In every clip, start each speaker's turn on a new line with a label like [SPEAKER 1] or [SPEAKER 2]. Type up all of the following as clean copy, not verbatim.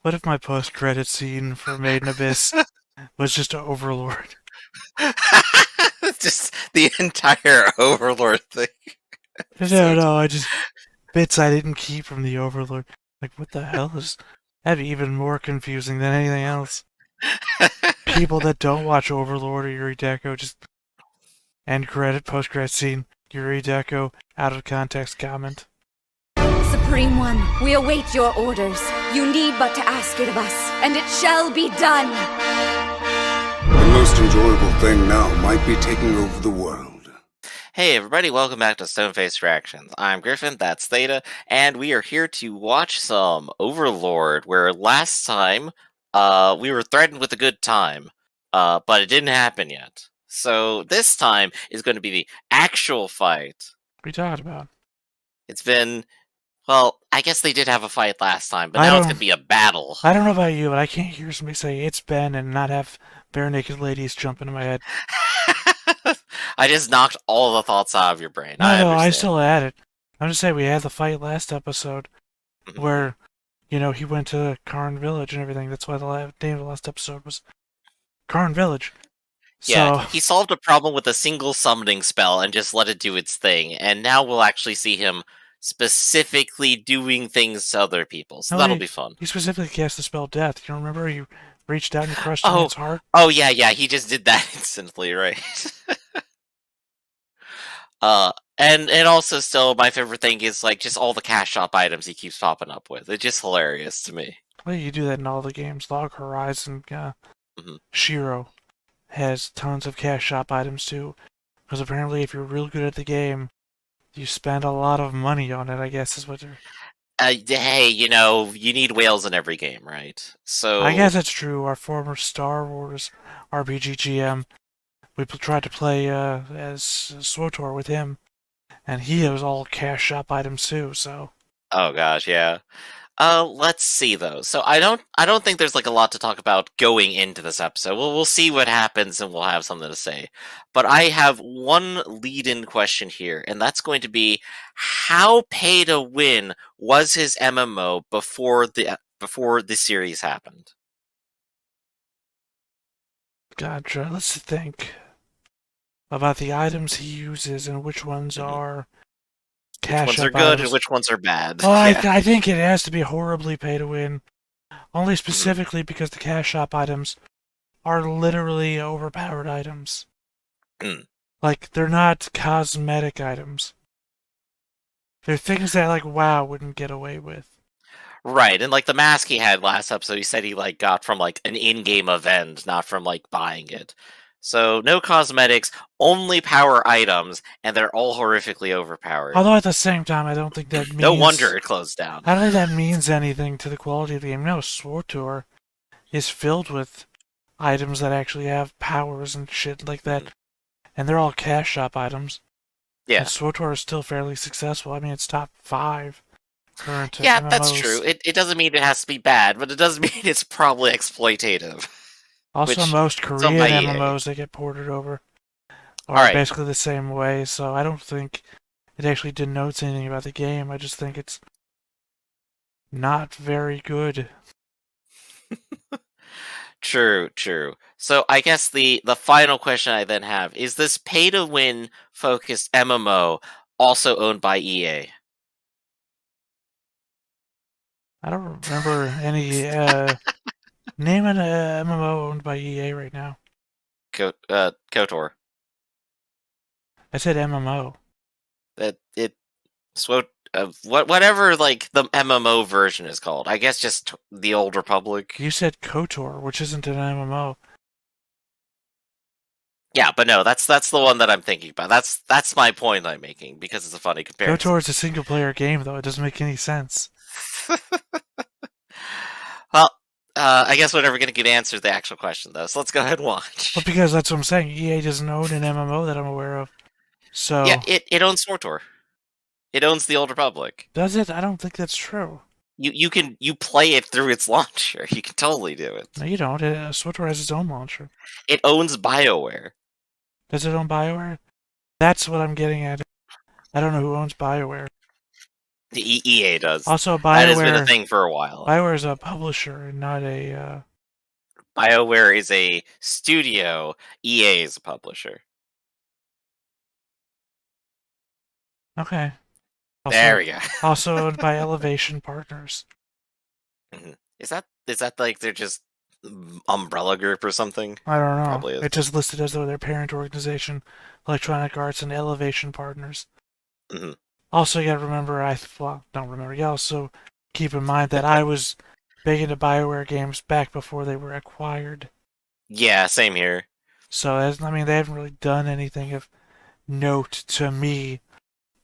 [SPEAKER 1] What if my post-credit scene for Made in Abyss was just Overlord?
[SPEAKER 2] Just the entire Overlord thing.
[SPEAKER 1] No,
[SPEAKER 2] So
[SPEAKER 1] no, I just bits I didn't keep from the Overlord. Like, what the hell is? That'd be even more confusing than anything else. People that don't watch Overlord or Yuri Deco just end credit, post-credit scene, Yuri Deco, out of context comment.
[SPEAKER 3] Supreme One, we await your orders. You need but to ask it of us, and it shall be done.
[SPEAKER 4] The most enjoyable thing now might be taking over the world.
[SPEAKER 2] Hey everybody, welcome back to Stoneface Reactions. I'm Griffin, that's Theta, and we are here to watch some Overlord, where last time, we were threatened with a good time, but it didn't happen yet. So this time is going to be the actual fight.
[SPEAKER 1] What are you talking about?
[SPEAKER 2] It's been, well, I guess they did have a fight last time, but
[SPEAKER 1] I
[SPEAKER 2] now it's
[SPEAKER 1] don't,
[SPEAKER 2] going to be a battle.
[SPEAKER 1] I don't know about you, but I can't hear somebody say it's Ben and not have bare naked ladies jump into my head.
[SPEAKER 2] I just knocked all the thoughts out of your brain.
[SPEAKER 1] No,
[SPEAKER 2] I
[SPEAKER 1] no, I
[SPEAKER 2] understand.
[SPEAKER 1] still had it. I'm just saying we had the fight last episode
[SPEAKER 2] Mhm.
[SPEAKER 1] where, he went to Karn Village and everything. That's why the name of the last episode was Karn Village.
[SPEAKER 2] Yeah,
[SPEAKER 1] So,
[SPEAKER 2] he solved a problem with a single summoning spell and just let it do its thing, and now we'll actually see him specifically doing things to other people, so
[SPEAKER 1] no,
[SPEAKER 2] that'll be fun.
[SPEAKER 1] he specifically cast the spell Death. You remember he reached out and crushed
[SPEAKER 2] Oh,
[SPEAKER 1] Giant's heart?
[SPEAKER 2] oh yeah, he just did that instantly, right? uh, and also still, my favorite thing is, like, just all the cash shop items he keeps popping up with. It's just hilarious to me.
[SPEAKER 1] Well, you do that in all the games. Log Horizon,
[SPEAKER 2] Mhm.
[SPEAKER 1] Shiro has tons of cash shop items too. Because apparently, if you're real good at the game, you spend a lot of money on it, I guess is what they're.
[SPEAKER 2] Hey, you need whales in every game, right?
[SPEAKER 1] I guess
[SPEAKER 2] So,
[SPEAKER 1] that's true. Our former Star Wars RPG GM, we tried to play as SWTOR with him, and he was all cash shop items too, so.
[SPEAKER 2] oh gosh, yeah. Let's see though. So I don't think there's like a lot to talk about going into this episode. We'll see what happens and we'll have something to say. But I have one lead-in question here, and that's going to be how pay to win was his MMO before the series happened?
[SPEAKER 1] Gotcha. Let's think about the items he uses and which ones
[SPEAKER 2] Mhm.
[SPEAKER 1] are
[SPEAKER 2] Which
[SPEAKER 1] cash
[SPEAKER 2] ones are
[SPEAKER 1] shop
[SPEAKER 2] good and
[SPEAKER 1] items.
[SPEAKER 2] which ones are bad?
[SPEAKER 1] Well,
[SPEAKER 2] Yeah.
[SPEAKER 1] I think it has to be horribly pay to win. Only
[SPEAKER 2] Mhm.
[SPEAKER 1] specifically because the cash shop items are literally overpowered items.
[SPEAKER 2] Mm.
[SPEAKER 1] Like, they're not cosmetic items. They're things that, like, WoW wouldn't get away with.
[SPEAKER 2] Right, and like the mask he had last episode, he said he like got from like an in-game event, not from like buying it. So no cosmetics, only power items, and they're all horrifically overpowered.
[SPEAKER 1] Although at the same time, I don't think that
[SPEAKER 2] No wonder
[SPEAKER 1] means.
[SPEAKER 2] it closed down.
[SPEAKER 1] I don't think that means anything to the quality of the game. No, SWTOR is filled with items that actually have powers and shit like that,
[SPEAKER 2] Mhm.
[SPEAKER 1] and they're all cash shop items. And
[SPEAKER 2] Yeah,
[SPEAKER 1] SWTOR is still fairly successful. I mean, it's top 5 current
[SPEAKER 2] yeah, that's true.
[SPEAKER 1] MMOs.
[SPEAKER 2] It doesn't mean it has to be bad, but it does mean it's probably exploitative,
[SPEAKER 1] Also,
[SPEAKER 2] which
[SPEAKER 1] most
[SPEAKER 2] it's owned by
[SPEAKER 1] Korean
[SPEAKER 2] EA.
[SPEAKER 1] MMOs that get ported over
[SPEAKER 2] All
[SPEAKER 1] are
[SPEAKER 2] right,
[SPEAKER 1] basically the same way, so I don't think it actually denotes anything about the game. I just think it's not very good.
[SPEAKER 2] true, true. So I guess the final question I then have is this pay-to-win focused MMO also owned by EA?
[SPEAKER 1] I don't remember any name an MMO owned by EA right now.
[SPEAKER 2] KOTOR.
[SPEAKER 1] I said MMO.
[SPEAKER 2] That it whatever like the MMO version is called. I guess just the Old Republic.
[SPEAKER 1] You said KOTOR, which isn't an MMO.
[SPEAKER 2] Yeah, but no, that's the one that I'm thinking about. That's my point I'm making because it's a funny
[SPEAKER 1] KOTOR
[SPEAKER 2] comparison.
[SPEAKER 1] is a single player game, though. It doesn't make any sense.
[SPEAKER 2] Well, I guess we're never gonna get answered the actual question though. So let's go ahead and
[SPEAKER 1] Well,
[SPEAKER 2] watch.
[SPEAKER 1] because that's what I'm saying. EA doesn't own an MMO that I'm aware of.
[SPEAKER 2] Yeah,
[SPEAKER 1] So,
[SPEAKER 2] it owns SWTOR. It owns the Old Republic.
[SPEAKER 1] does it? I don't think that's true.
[SPEAKER 2] You play it through its launcher. You can totally do it.
[SPEAKER 1] No, you don't. SWTOR has its own launcher.
[SPEAKER 2] It owns BioWare.
[SPEAKER 1] Does it own BioWare? That's what I'm getting at. I don't know who owns BioWare.
[SPEAKER 2] The EA does.
[SPEAKER 1] Also,
[SPEAKER 2] That has been a
[SPEAKER 1] BioWare.
[SPEAKER 2] thing for a while.
[SPEAKER 1] BioWare is a publisher and not a.
[SPEAKER 2] BioWare is a studio. EA is a publisher.
[SPEAKER 1] Okay.
[SPEAKER 2] There we go.
[SPEAKER 1] Also owned by Elevation Partners.
[SPEAKER 2] Is that like they're just umbrella group or something?
[SPEAKER 1] I don't know.
[SPEAKER 2] Probably is.
[SPEAKER 1] It's just listed as though their parent organization, Electronic Arts and Elevation Partners.
[SPEAKER 2] Mm-hmm.
[SPEAKER 1] Also, you gotta remember, don't remember. You also keep in mind that I was big into BioWare games back before they were acquired.
[SPEAKER 2] Yeah, same here.
[SPEAKER 1] So, they haven't really done anything of note to me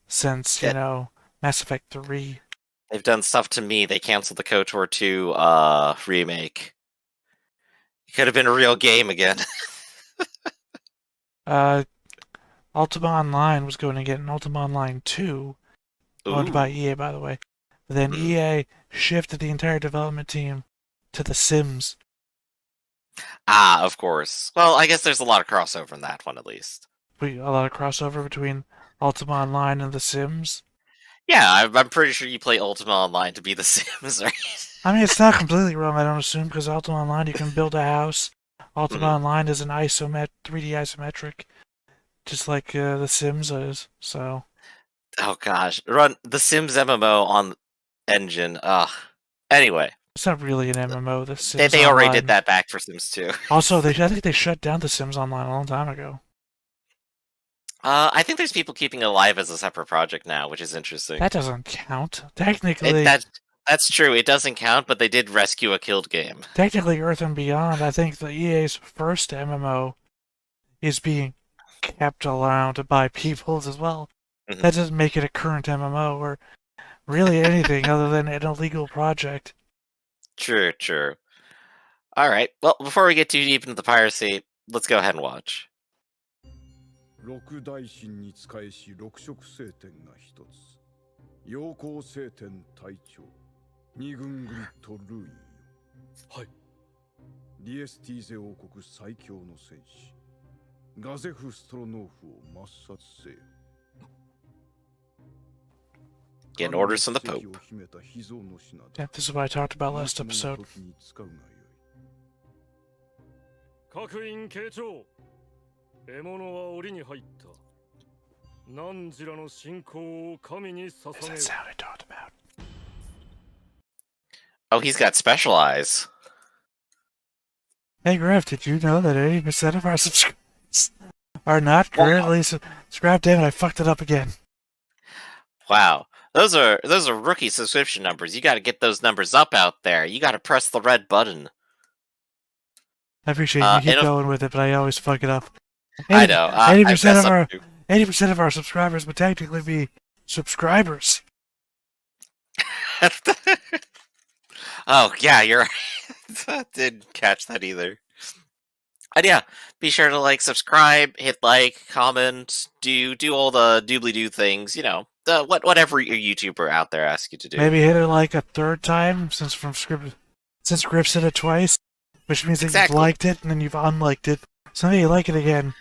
[SPEAKER 1] since, Mass Effect 3.
[SPEAKER 2] They've done stuff to me. They canceled the KOTOR 2 remake. It could have been a real game again.
[SPEAKER 1] Ultima Online was going to get an Ultima Online 2, owned by EA, by the way. But then EA shifted the entire development team to The Sims.
[SPEAKER 2] Ah, of course. Well, I guess there's a lot of crossover in that one, at least.
[SPEAKER 1] A lot of crossover between Ultima Online and The Sims.
[SPEAKER 2] Yeah, I'm pretty sure you play Ultima Online to be The Sims, right?
[SPEAKER 1] It's not completely wrong, I don't assume, because Ultima Online, you can build a house. Ultima Online is an 3D isometric, just like The Sims is, so...
[SPEAKER 2] Oh gosh, run The Sims MMO on engine. Anyway.
[SPEAKER 1] It's not really an MMO, The Sims
[SPEAKER 2] They already
[SPEAKER 1] Online.
[SPEAKER 2] did that back for Sims 2.
[SPEAKER 1] Also, I think they shut down The Sims Online a long time ago.
[SPEAKER 2] I think there's people keeping it alive as a separate project now, which is interesting.
[SPEAKER 1] That doesn't count. Technically...
[SPEAKER 2] That's true, it doesn't count, but they did rescue a killed game.
[SPEAKER 1] Technically, Earth and Beyond, I think the EA's first MMO is being kept around by people as well.
[SPEAKER 2] Mm-hmm.
[SPEAKER 1] That doesn't make it a current MMO or really anything other than an illegal project.
[SPEAKER 2] True. Alright, well, before we get too deep into the piracy, let's go ahead and watch.
[SPEAKER 5] 6大神に仕えし6色聖典が一つ陽光聖典隊長二軍グリッドルーインよはいリエスティーゼ王国最強の戦士ガゼフ・ストロノーフを抹殺せよ
[SPEAKER 2] Getting orders from the Pope.
[SPEAKER 1] Yeah, this is what I talked about last episode.
[SPEAKER 6] 各員慶長獲物は檻に入った汝らの信仰を神に捧げ
[SPEAKER 1] That's the sound I talked about.
[SPEAKER 2] Oh, he's got special eyes.
[SPEAKER 1] Hey Griff, did you know that 80% of our subscribers are not currently subscribed? Damn it, I fucked it up again.
[SPEAKER 2] Wow. Those are rookie subscription numbers. You gotta get those numbers up out there. You gotta press the red button.
[SPEAKER 1] I appreciate you keep going with it, but I always fuck it up.
[SPEAKER 2] I know.
[SPEAKER 1] 80% of our subscribers would technically be subscribers.
[SPEAKER 2] Oh, yeah, you're right. Didn't catch that either. And yeah, be sure to subscribe, hit like, comment, do all the doobly-doo things, whatever your YouTuber out there asks you to do.
[SPEAKER 1] Maybe hit it a third time, since Griff said it twice, which means that you've liked it, and then you've unliked it. So maybe you like it again.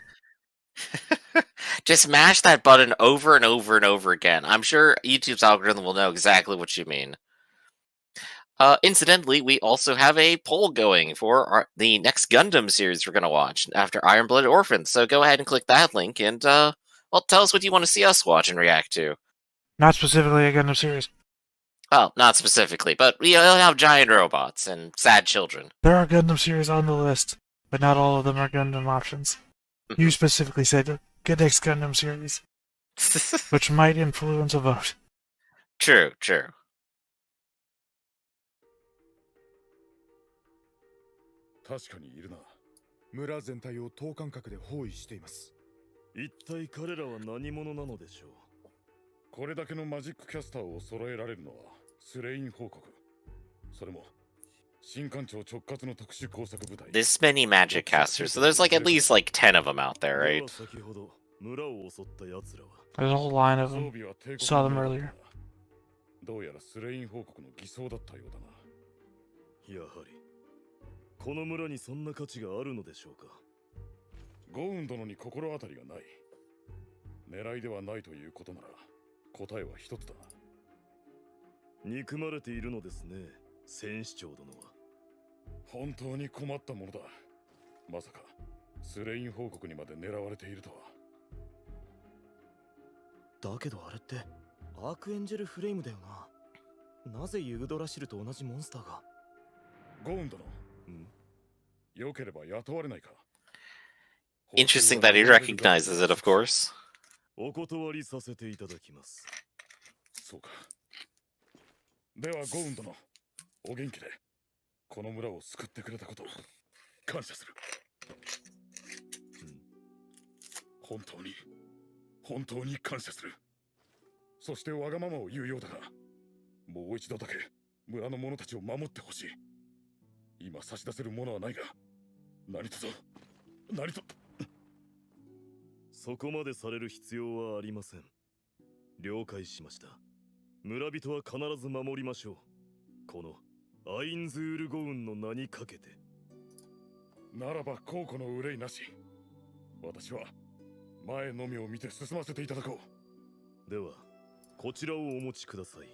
[SPEAKER 2] Just mash that button over and over and over again. I'm sure YouTube's algorithm will know exactly what you mean. Incidentally, we also have a poll going for the next Gundam series we're going to watch after Iron Blooded Orphans. So go ahead and click that link and, tell us what you want to see us watch and react to.
[SPEAKER 1] Not specifically a Gundam series.
[SPEAKER 2] Well, not specifically, but we'll have giant robots and sad children.
[SPEAKER 1] There are Gundam series on the list, but not all of them are Gundam options. You specifically said good next Gundam series, which might influence a vote.
[SPEAKER 2] True.
[SPEAKER 5] 確かにいるな。村全体を等間隔で包囲しています。
[SPEAKER 6] 一体彼らは何者なのでしょう。
[SPEAKER 5] これだけのマジックキャスターを揃えられるのはスレイン報告。それも新艦長直轄の特殊工作部隊。
[SPEAKER 2] This many magic casters, so there's at least 10 of them out there, right?
[SPEAKER 6] 先ほど村を襲った奴らは
[SPEAKER 1] There's a whole line of them. Saw them earlier.
[SPEAKER 5] どうやらスレイン報告の偽装だったようだな。
[SPEAKER 6] やはりこの村にそんな価値があるのでしょうか。
[SPEAKER 5] ゴウン殿に心当たりがない。狙いではないということなら答えは一つだ。
[SPEAKER 6] 憎まれているのですね、戦士長殿は。
[SPEAKER 5] 本当に困ったものだ。まさかスレイン報告にまで狙われているとは。
[SPEAKER 7] だけどあれってアークエンジェルフレームだよな。なぜユグドラシルと同じモンスターが。
[SPEAKER 5] ゴウン殿、よければ雇われないか。
[SPEAKER 2] Interesting that he recognizes it, of course.
[SPEAKER 6] お断りさせていただきます。
[SPEAKER 5] そうか。ではゴウン殿、お元気でこの村を救ってくれたことを感謝する。本当に感謝する。そしてわがままを言うようだが、もう一度だけ村の者たちを守ってほしい。今差し出せるものはないが、何とぞ。
[SPEAKER 6] そこまでされる必要はありません。了解しました。村人は必ず守りましょう。このアインズールゴウンの名にかけて。
[SPEAKER 5] ならば後顧の憂いなし。私は前のみを見て進ませていただこ
[SPEAKER 6] う。ではこちらをお持ちください。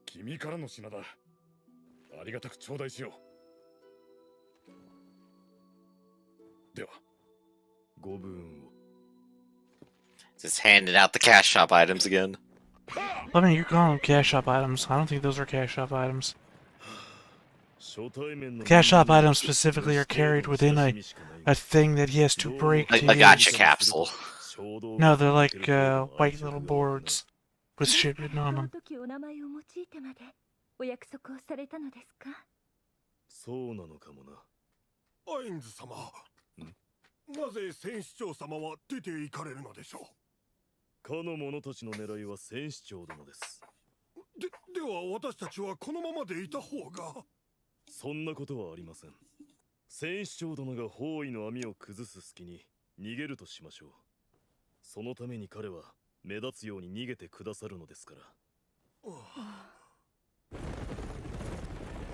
[SPEAKER 5] 君からの品だ。ありがたく頂戴しよう。では
[SPEAKER 6] ご分を。
[SPEAKER 2] Just handing out the cash shop items again.
[SPEAKER 1] I mean, you're calling them cash shop items. I don't think those are cash shop items. Cash shop items specifically are carried within a thing that he has to break to
[SPEAKER 2] A gotcha capsule.
[SPEAKER 1] No, they're like white little boards with shit written on them.
[SPEAKER 6] そうなのかもな。
[SPEAKER 8] アインズ様、なぜ戦士長様は出て行かれるのでしょう。
[SPEAKER 6] かの者たちの狙いは戦士長殿です。
[SPEAKER 8] では私たちはこのままでいた方が。
[SPEAKER 6] そんなことはありません。戦士長殿が包囲の網を崩す隙に逃げるとしましょう。そのために彼は目立つように逃げてくださるのですから。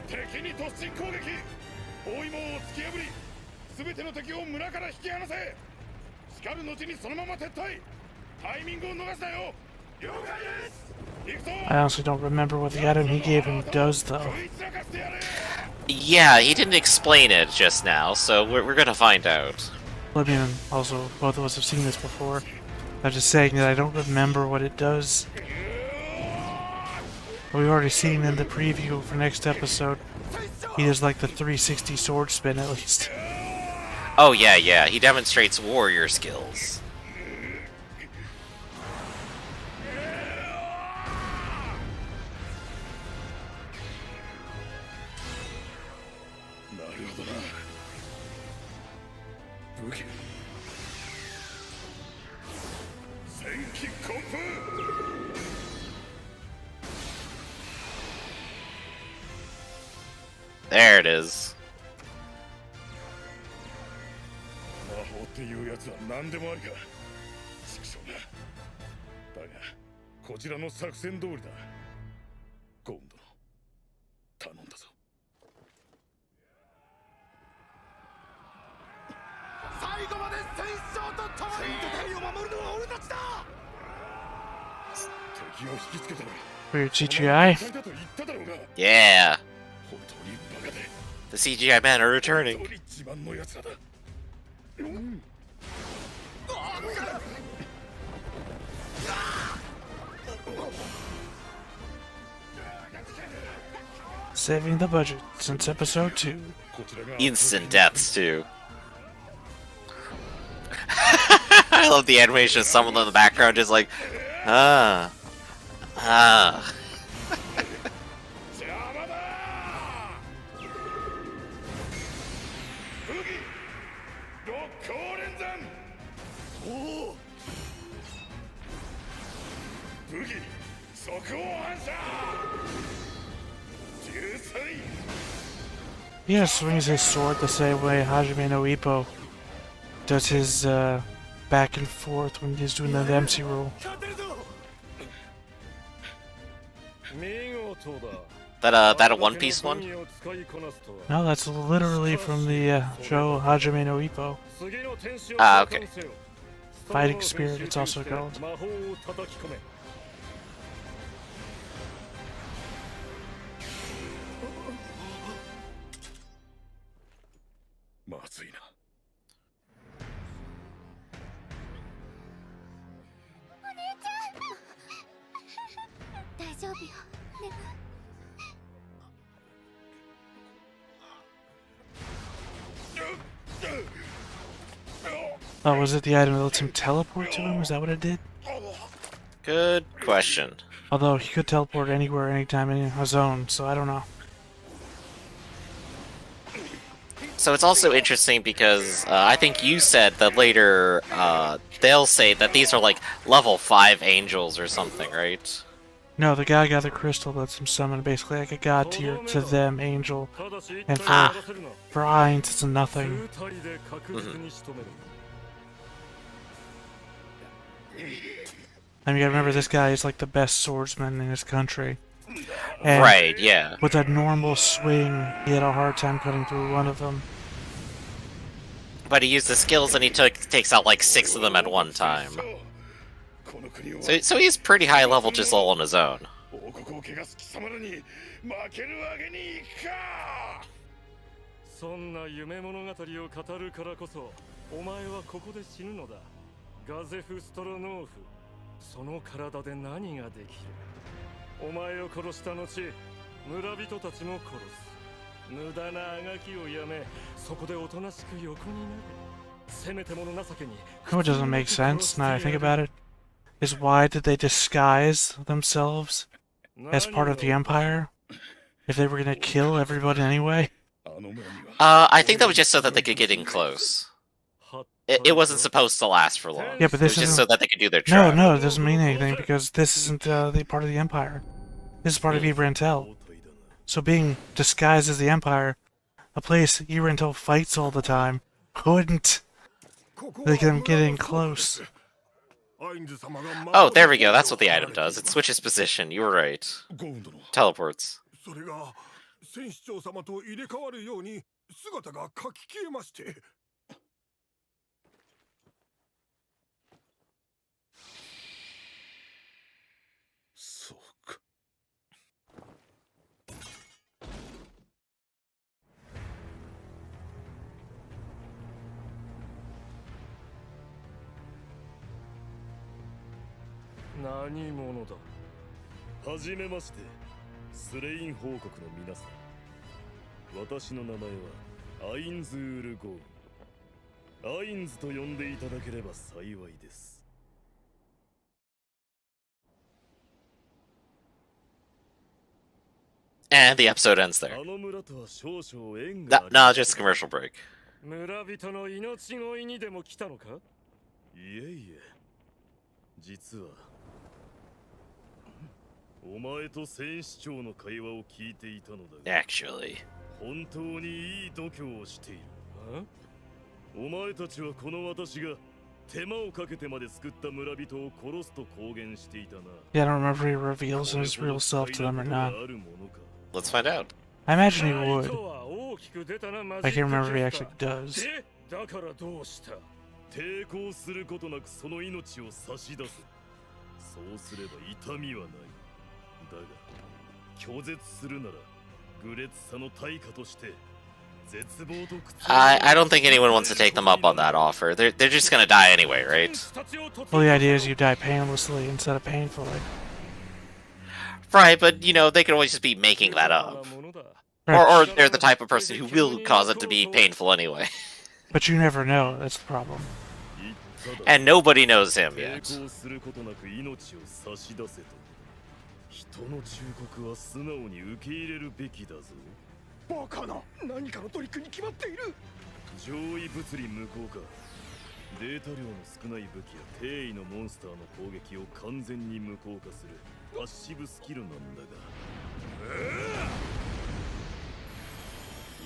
[SPEAKER 5] 敵に突進攻撃。包囲網を突き破り、全ての敵を村から引き離せ。しかる後にそのまま撤退。タイミングを逃すなよ。了解です。
[SPEAKER 1] I honestly don't remember what the item he gave him does, though.
[SPEAKER 2] Yeah, he didn't explain it just now, so we're gonna find out.
[SPEAKER 1] I mean, also, both of us have seen this before. I'm just saying that I don't remember what it does. We've already seen in the preview for next episode. He does like the 360 sword spin at least.
[SPEAKER 2] Oh yeah, he demonstrates warrior skills. There it is.
[SPEAKER 5] 魔法っていうやつは何でもありか。畜生だ。だがこちらの作戦通りだ。ゴウン殿、頼んだぞ。
[SPEAKER 8] 最後まで戦士長と共に戦いを守るのは俺たちだ。
[SPEAKER 5] 敵を引きつけたら。
[SPEAKER 1] Weird CGI.
[SPEAKER 2] Yeah. The CGI men are returning.
[SPEAKER 1] Saving the budget since episode 2.
[SPEAKER 2] Instant deaths too. I love the animation of someone in the background just like, ah.
[SPEAKER 1] He swings his sword the same way Hajime no Ippo does his back and forth when he's doing the MC rule.
[SPEAKER 2] That a One Piece one?
[SPEAKER 1] No, that's literally from the show Hajime no Ippo.
[SPEAKER 2] Ah, okay.
[SPEAKER 1] Fighting Spirit, it's also called. Oh, was it the item that lets him teleport to him? Is that what it did?
[SPEAKER 2] Good question.
[SPEAKER 1] Although he could teleport anywhere, anytime, in a zone, so I don't know.
[SPEAKER 2] So it's also interesting because I think you said that later they'll say that these are like level 5 angels or something, right?
[SPEAKER 1] No, the guy got the crystal that lets him summon basically like a god tier to them angel. And for Ainz, it's a nothing. I mean, you gotta remember this guy is like the best swordsman in his country. And
[SPEAKER 2] right, yeah.
[SPEAKER 1] with a normal swing, he had a hard time cutting through one of them.
[SPEAKER 2] But he used the skills and he takes out like 6 of them at one time. So he's pretty high level just all on his own.
[SPEAKER 6] そんな夢物語を語るからこそ、お前はここで死ぬのだ。ガゼフ・ストロノーフ、その体で何ができる？お前を殺した後、村人たちも殺す。無駄なあがきをやめ、そこでおとなしく横になれ。せめてもの情けに。
[SPEAKER 1] No, it doesn't make sense now I think about it. Is why did they disguise themselves as part of the Empire? If they were gonna kill everybody anyway?
[SPEAKER 2] I think that was just so that they could get in close. It wasn't supposed to last for long.
[SPEAKER 1] Yeah, but this
[SPEAKER 2] it was just
[SPEAKER 1] isn't...
[SPEAKER 2] so that they could do their job.
[SPEAKER 1] No, it doesn't mean anything because this isn't the part of the Empire. This is part of Yvrantel. So being disguised as the Empire, a place Yvrantel fights all the time, wouldn't make them get in close.
[SPEAKER 2] Oh, there we go. That's what the item does. It switches position. You were right. Teleports.
[SPEAKER 8] 戦士長様と入れ替わるように姿が書き消えまして。そうか。
[SPEAKER 6] 何者だ。
[SPEAKER 9] はじめまして。スレイン報告の皆さん。私の名前はアインズール・ゴーン。アインズと呼んでいただければ幸いです。
[SPEAKER 2] And the episode ends there.
[SPEAKER 9] あの村とは少々縁
[SPEAKER 2] No,
[SPEAKER 9] があり
[SPEAKER 2] no, just a commercial break.
[SPEAKER 6] 村人の命乞いにでも来たのか？
[SPEAKER 9] いえいえ。実はお前と戦士長の会話を聞いていたのだが
[SPEAKER 2] Actually.
[SPEAKER 9] 本当にいい度胸をしている。お前たちはこの私が手間をかけてまで救った村人を殺すと公言していたな。
[SPEAKER 1] Yeah, I don't remember if he reveals his real self to them or not.
[SPEAKER 2] Let's find out.
[SPEAKER 1] I imagine he would. I can't remember if he actually does.
[SPEAKER 6] だからどうした？
[SPEAKER 9] 抵抗することなくその命を差し出せ。そうすれば痛みはない。だが拒絶するなら愚劣さの対価として絶望と苦痛。
[SPEAKER 2] I don't think anyone wants to take them up on that offer. They're just gonna die anyway, right?
[SPEAKER 1] Well, the idea is you die painlessly instead of painfully.
[SPEAKER 2] Right, but you know, they could always just be making that up. Or they're the type of person who will cause it to be painful anyway.
[SPEAKER 1] But you never know, that's the problem.
[SPEAKER 2] And nobody knows him yet.
[SPEAKER 9] 抵抗することなく命を差し出せと。人の忠告は素直に受け入れるべきだぞ。
[SPEAKER 8] バカな、何かのトリックに決まっている。
[SPEAKER 9] 上位物理無効化。データ量の少ない武器や低位のモンスターの攻撃を完全に無効化するパッシブスキルなんだが。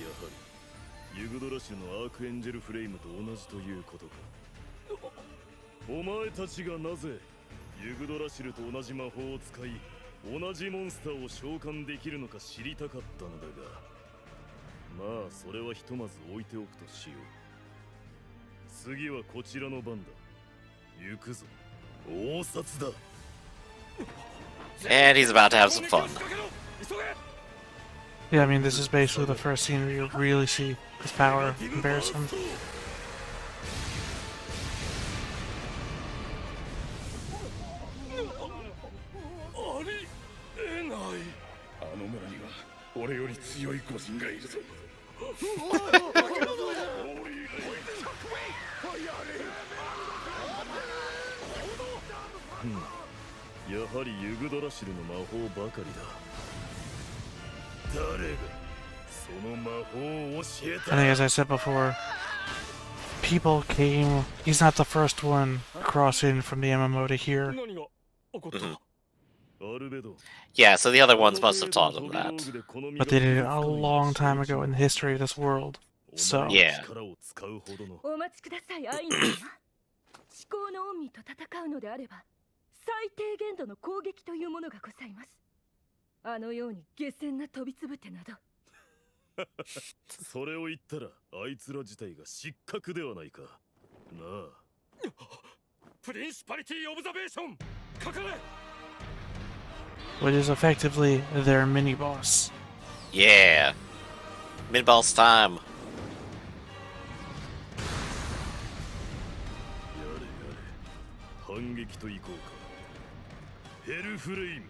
[SPEAKER 9] やはりユグドラシュのアークエンジェルフレイムと同じということか。お前たちがなぜユグドラシルと同じ魔法を使い同じモンスターを召喚できるのか知りたかったのだが、まあそれはひとまず置いておくとしよう。次はこちらの番だ。行くぞ。応殺だ。
[SPEAKER 2] And he's about to have some fun.
[SPEAKER 1] Yeah, I mean, this is basically the first scene where you really see his power in comparison.
[SPEAKER 8] の村には俺より強い御人がいるぞ。
[SPEAKER 6] やはりユグドラシルの魔法ばかりだ。誰がその魔法を教えた？
[SPEAKER 1] I think, as I said before, people came. He's not the first one crossing from the MMO to here.
[SPEAKER 2] Yeah, so the other ones must have taught him that.
[SPEAKER 1] But they did it a long time ago in the history of this world. So
[SPEAKER 2] yeah.
[SPEAKER 3] お待ちください、アイン様。至高の恩義と戦うのであれば、最低限度の攻撃というものがございます。あのように下船な飛びつぶてなど。
[SPEAKER 6] それを言ったらあいつら自体が失格ではないか。なあ。
[SPEAKER 8] プリンシパリティオブザベーション、かかれ。
[SPEAKER 1] which is effectively their mini boss.
[SPEAKER 2] Yeah. Mid-boss time.
[SPEAKER 6] 反撃といこうか。ヘルフレイム。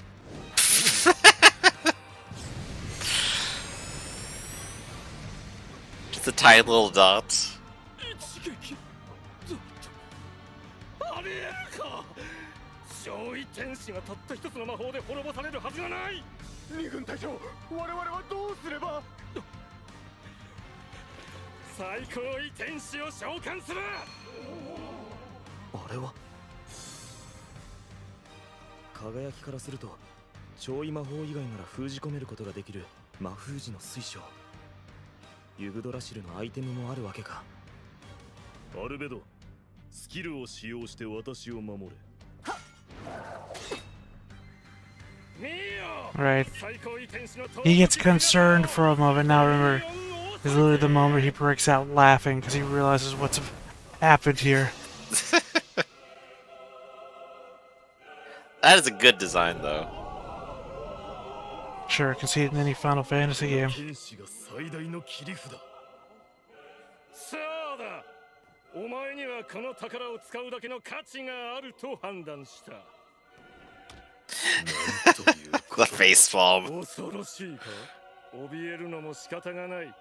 [SPEAKER 2] Just a tiny little dot.
[SPEAKER 8] ありえるか。上位天使がたった一つの魔法で滅ぼされるはずがない。二軍隊長、我々はどうすれば。最高位天使を召喚する。
[SPEAKER 7] あれは輝きからすると超異魔法以外なら封じ込めることができる魔封じの水晶。ユグドラシルのアイテムもあるわけか。
[SPEAKER 6] アルベド、スキルを使用して私を守れ。
[SPEAKER 1] Right. He gets concerned for a moment. Now remember, is literally the moment he breaks out laughing because he realizes what's happened here.
[SPEAKER 2] That is a good design, though.
[SPEAKER 1] Sure, can see it in any Final Fantasy game.
[SPEAKER 8] そうだ。お前にはこの宝を使うだけの価値があると判断した。
[SPEAKER 2] The face palm.
[SPEAKER 8] 恐ろしいか。怯えるのも仕方がない。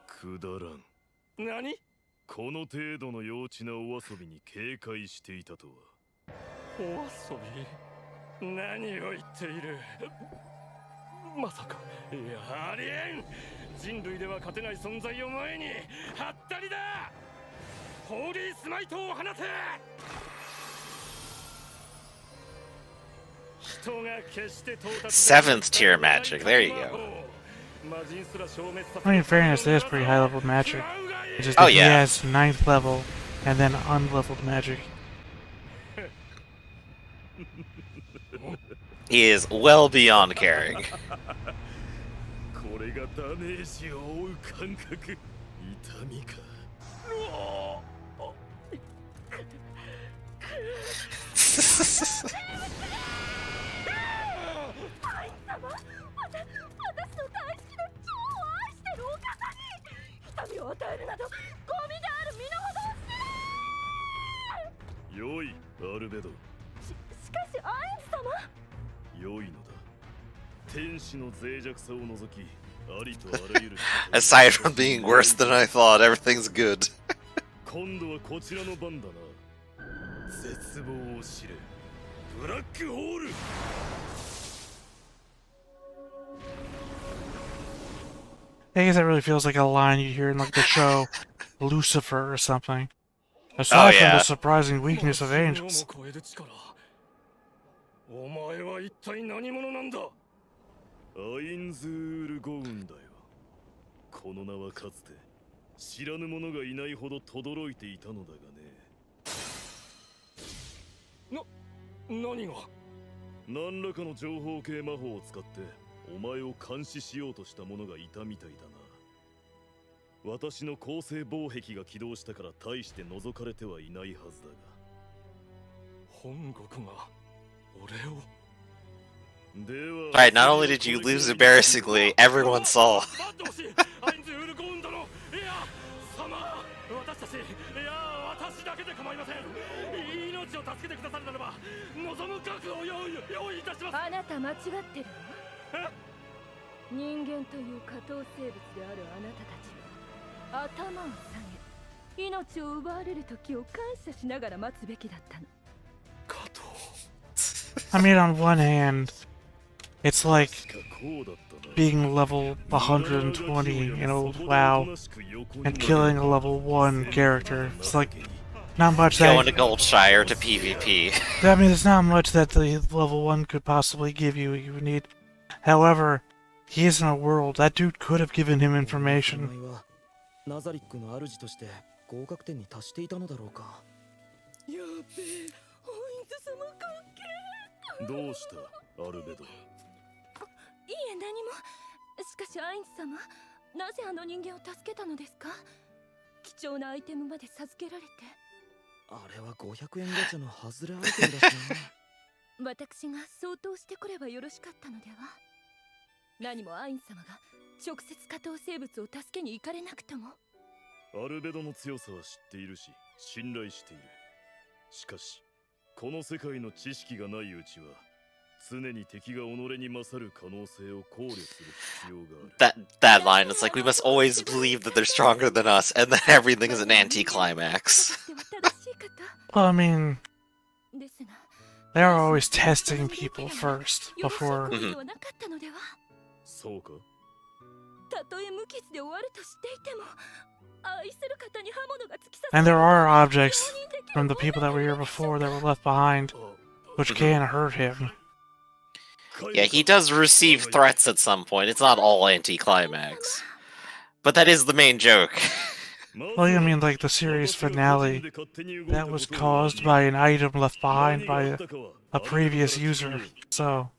[SPEAKER 6] くだらん。
[SPEAKER 8] 何？
[SPEAKER 6] この程度の幼稚なお遊びに警戒していたとは。
[SPEAKER 8] お遊び？何を言っている？まさか。いや、ありえん。人類では勝てない存在を前にハッタリだ。ホーリースマイトを放て。
[SPEAKER 2] Seventh tier magic. There you go.
[SPEAKER 1] I mean, in fairness, it is pretty high level magic. It's just
[SPEAKER 2] Oh,
[SPEAKER 1] that he
[SPEAKER 2] yeah.
[SPEAKER 1] has 9th level and then unleveled magic.
[SPEAKER 2] He is well beyond caring.
[SPEAKER 6] これがダメージを負う感覚。痛みか。良い、アルベド。
[SPEAKER 3] しかしアインズ様。
[SPEAKER 6] 良いのだ。天使の脆弱さを除き、ありとあらゆる。
[SPEAKER 2] Aside from being worse than I thought, everything's good.
[SPEAKER 6] 今度はこちらの番だな。絶望を知れ。ブラックホール。
[SPEAKER 1] I guess that really feels like a line you hear in like the show Lucifer or something. Aside from the surprising weakness of angels.
[SPEAKER 8] お前は一体何者なんだ？
[SPEAKER 6] アインズール・ゴウンだよ。この名はかつて知らぬ者がいないほど轟いていたのだがね。
[SPEAKER 8] 何が？
[SPEAKER 6] 何らかの情報系魔法を使ってお前を監視しようとした者がいたみたいだな。私の構成防壁が起動したから大して覗かれてはいないはずだが。
[SPEAKER 8] 本国が俺を。
[SPEAKER 2] Right, not only did you lose embarrassingly, everyone saw.
[SPEAKER 3] あなた間違ってるわ。人間という下等生物であるあなたたちは頭を下げ命を奪われる時を感謝しながら待つべきだったの。
[SPEAKER 1] I mean, on one hand, it's like being level 120 in old WoW and killing a level 1 character. It's like not much that...
[SPEAKER 2] Going to Goldshire to PvP.
[SPEAKER 1] I mean, there's not much that the level 1 could possibly give you. You would need... However, he is in a world. That dude could have given him information.
[SPEAKER 7] ナザリックの主として合格点に達していたのだろうか。
[SPEAKER 3] やべえ、ホインズ様関係。
[SPEAKER 6] どうしたアルベド。
[SPEAKER 3] いいえ、何も。しかしアインズ様、なぜあの人間を助けたのですか？貴重なアイテムまで授けられて。
[SPEAKER 7] あれは500円ガチャの外れアイテムだし
[SPEAKER 3] な。私が相当してくればよろしかったのでは。何もアイン様が直接下等生物を助けに行かれなくとも。
[SPEAKER 6] アルベドの強さは知っているし信頼している。しかしこの世界の知識がないうちは常に敵が己に勝る可能性を考慮する必要がある。
[SPEAKER 2] That line is like we must always believe that they're stronger than us, and then everything is an anticlimax.
[SPEAKER 1] Well, I mean, they are always testing people first before.
[SPEAKER 6] そうか。
[SPEAKER 3] たとえ無傷で終わると知っていても、愛する方に刃物が突き刺さる。
[SPEAKER 1] And there are objects from the people that were here before that were left behind, which can hurt him.
[SPEAKER 2] Yeah, he does receive threats at some point. It's not all anticlimax. But that is the main joke.
[SPEAKER 1] Well, I mean, like the series finale, that was caused by an item left behind by a previous user, so...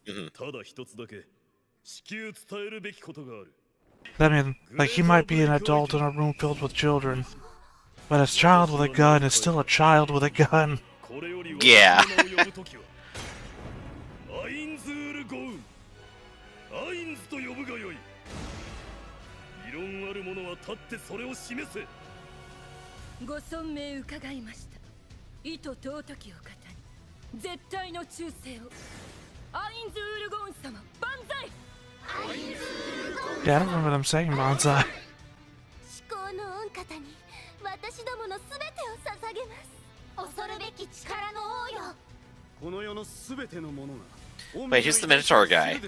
[SPEAKER 1] I mean, like, he might be an adult in a room filled with children, but a child with a gun is still a child with a gun.
[SPEAKER 2] Yeah.
[SPEAKER 1] Yeah, I don't remember them saying Banzai.
[SPEAKER 3] 恐るべき力の王よ。
[SPEAKER 2] Wait, who's the Minotaur guy?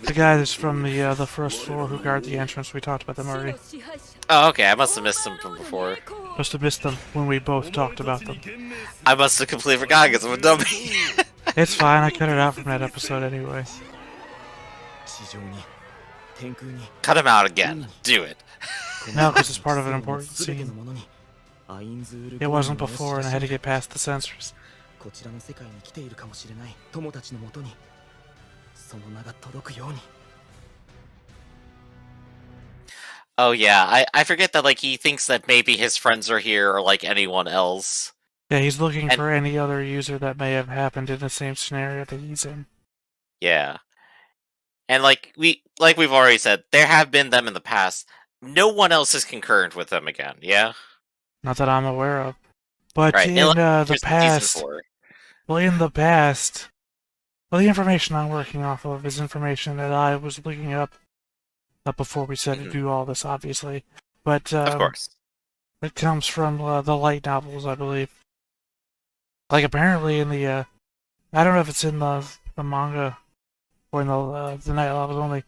[SPEAKER 1] The guy that's from the first floor who guard the entrance. We talked about them already.
[SPEAKER 2] Oh, okay, I must have missed them from before.
[SPEAKER 1] Must have missed them when we both talked about them.
[SPEAKER 2] I must have completely forgotten because I'm a dummy.
[SPEAKER 1] It's fine, I cut it out from that episode anyway.
[SPEAKER 2] Cut him out again. Do it.
[SPEAKER 1] No, because it's part of an important scene. It wasn't before and I had to get past the censors.
[SPEAKER 2] Oh yeah, I forget that like he thinks that maybe his friends are here or like anyone else.
[SPEAKER 1] Yeah, he's looking for any other user that may have happened in the same scenario that he's in.
[SPEAKER 2] Yeah. And like we've already said, there have been them in the past. No one else is concurrent with them again, yeah?
[SPEAKER 1] Not that I'm aware of. But
[SPEAKER 2] right.
[SPEAKER 1] in the past... Well, in the past... Well, the information I'm working off of is information that I was looking up before we said to do all this, obviously. But,
[SPEAKER 2] of course.
[SPEAKER 1] It comes from the light novels, I believe. Like, apparently in the, I don't know if it's in the manga or in the night novels only.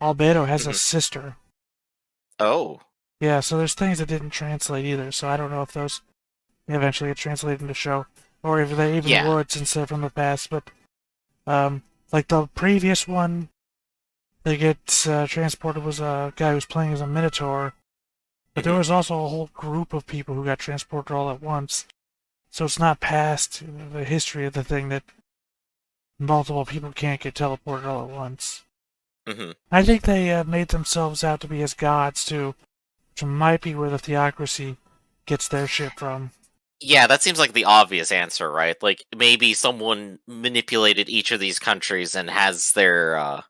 [SPEAKER 1] Albedo has a sister.
[SPEAKER 2] Oh.
[SPEAKER 1] Yeah, so there's things that didn't translate either, so I don't know if those eventually get translated into show, or if they even would since they're from the past, but, like the previous one that gets transported was a guy who was playing as a Minotaur, but there was also a whole group of people who got transported all at once, so it's not past the history of the thing that multiple people can't get teleported all at once. I think they made themselves out to be as gods, too, which might be where the theocracy gets their shit from.
[SPEAKER 2] Yeah, that seems like the obvious answer, right? Like, maybe someone manipulated each of these countries and has their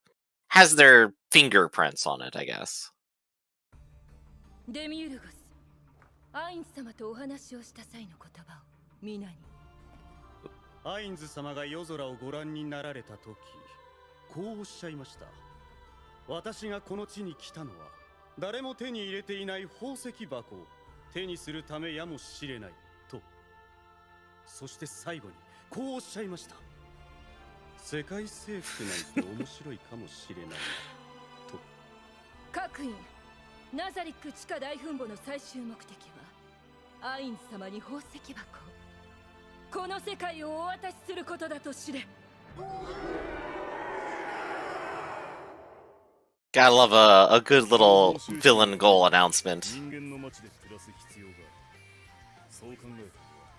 [SPEAKER 2] fingerprints on it, I guess.
[SPEAKER 3] デミウルゴス、アインズ様とお話をした際の言葉を皆に。
[SPEAKER 10] アインズ様が夜空をご覧になられた時、こうおっしゃいました。私がこの地に来たのは誰も手に入れていない宝石箱を手にするためやもしれないと。そして最後にこうおっしゃいました。世界征服なんて面白いかもしれないと。
[SPEAKER 3] 各員、ナザリック地下大墳墓の最終目的はアイン様に宝石箱をこの世界をお渡しすることだと知れ。
[SPEAKER 2] Gotta love a good little villain goal announcement.
[SPEAKER 6] 人間の町で暮らす必要がある。そう考えたのは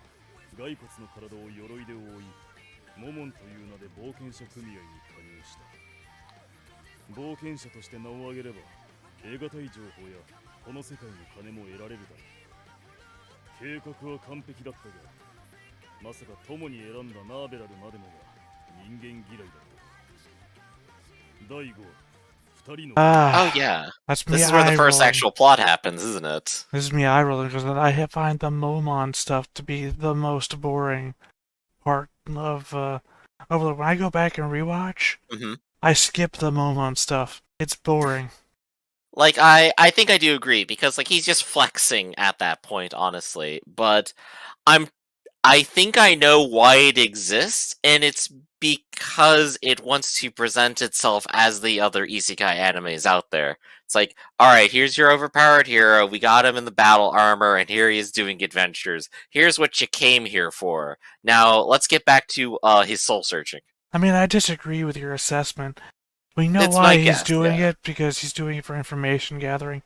[SPEAKER 6] 骸骨の体を鎧で覆い、モモンという名で冒険者組合に加入した。冒険者として名を挙げれば得難い情報やこの世界の金も得られるだろう。計画は完璧だったが、まさか友に選んだナーベラルまでもが人間嫌いだった。第5話。
[SPEAKER 2] Oh yeah,
[SPEAKER 1] that's me.
[SPEAKER 2] This is where the first actual plot happens, isn't it?
[SPEAKER 1] This is me eye rolling because I find the Momon stuff to be the most boring part of Overlord. When I go back and rewatch, I skip the Momon stuff. It's boring.
[SPEAKER 2] Like I think I do agree because like he's just flexing at that point, honestly. But I think I know why it exists, and it's because it wants to present itself as the other isekai animes out there. It's like, alright, here's your overpowered hero, we got him in the battle armor, and here he is doing adventures. Here's what you came here for. Now, let's get back to his soul searching.
[SPEAKER 1] I mean, I disagree with your assessment. We know why he's doing it, because he's doing it for information gathering.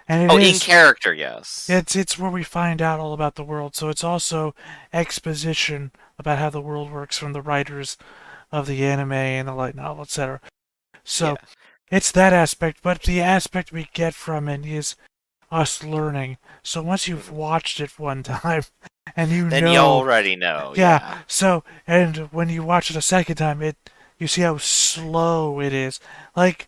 [SPEAKER 1] And
[SPEAKER 2] in character, yes.
[SPEAKER 1] It's where we find out all about the world, so it's also exposition about how the world works from the writers of the anime and the light novel, etc. So it's that aspect, but the aspect we get from it is us learning. So once you've watched it one time, and
[SPEAKER 2] then you already know.
[SPEAKER 1] Yeah. So, and when you watch it a second time, you see how slow it is. Like,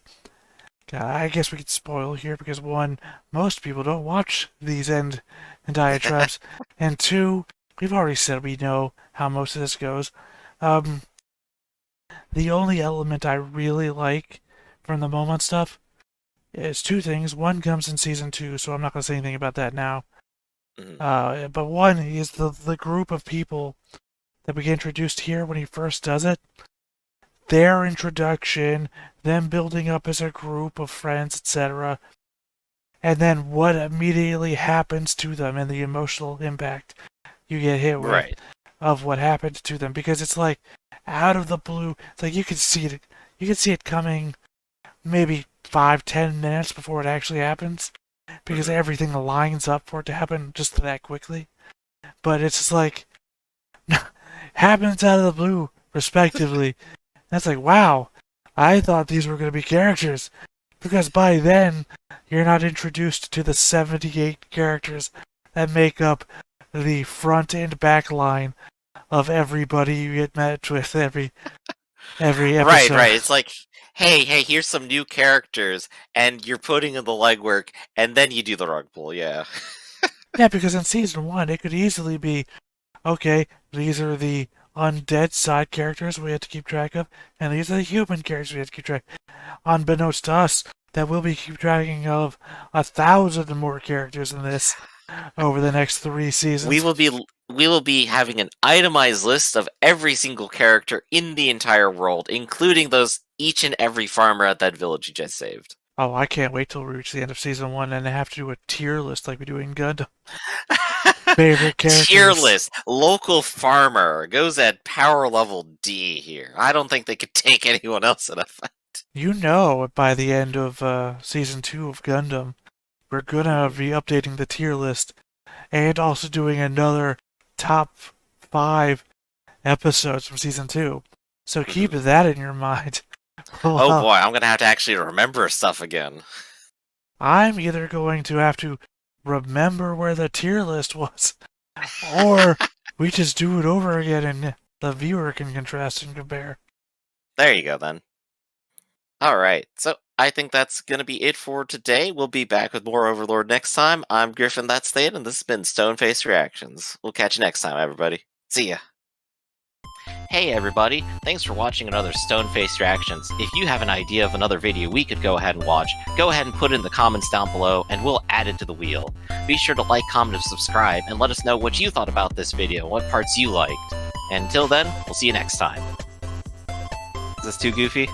[SPEAKER 1] I guess we could spoil here because one, most people don't watch these end diatribes, and two, we've already said we know how most of this goes. The only element I really like from the Momon stuff is two things. One comes in season 2, so I'm not going to say anything about that now. But one is the group of people that we get introduced here when he first does it. Their introduction, them building up as a group of friends, etc. And then what immediately happens to them and the emotional impact you get hit with of what happened to them. Because it's like, out of the blue, it's like you can see it coming maybe 5-10 minutes before it actually happens. Because everything lines up for it to happen just that quickly. But it's just like, happens out of the blue, respectively. That's like, wow, I thought these were going to be characters. Because by then, you're not introduced to the 78 characters that make up the front and back line of everybody you get met with every episode.
[SPEAKER 2] Right. It's like, hey, here's some new characters, and you're putting in the legwork, and then you do the rug pull, yeah.
[SPEAKER 1] Yeah, because in season 1, it could easily be, okay, these are the undead side characters we have to keep track of, and these are the human characters we have to keep track of. Unbeknownst to us, that we'll be keep tracking of 1,000 more characters in this over the next 3 seasons.
[SPEAKER 2] We will be having an itemized list of every single character in the entire world, including those each and every farmer at that village you just saved.
[SPEAKER 1] Oh, I can't wait till we reach the end of season 1 and have to do a tier list like we do in Gundam. Favorite characters.
[SPEAKER 2] Tier list. Local farmer goes at power level D here. I don't think they could take anyone else in effect.
[SPEAKER 1] You know, by the end of season 2 of Gundam, we're gonna be updating the tier list and also doing another top 5 episodes from season 2. So keep that in your mind.
[SPEAKER 2] Oh boy, I'm gonna have to actually remember stuff again.
[SPEAKER 1] I'm either going to have to remember where the tier list was, or we just do it over again and the viewer can contrast and compare.
[SPEAKER 2] There you go, then. Alright, so I think that's gonna be it for today. We'll be back with more Overlord next time. I'm Griffin, that's Thane, and this has been Stoneface Reactions. We'll catch you next time, everybody. See ya! Hey everybody, thanks for watching another Stone-Faced Reactions. If you have an idea of another video we could go ahead and watch, go ahead and put it in the comments down below and we'll add it to the wheel. Be sure to like, comment, and subscribe, and let us know what you thought about this video, what parts you liked. And until then, we'll see you next time. Is this too goofy?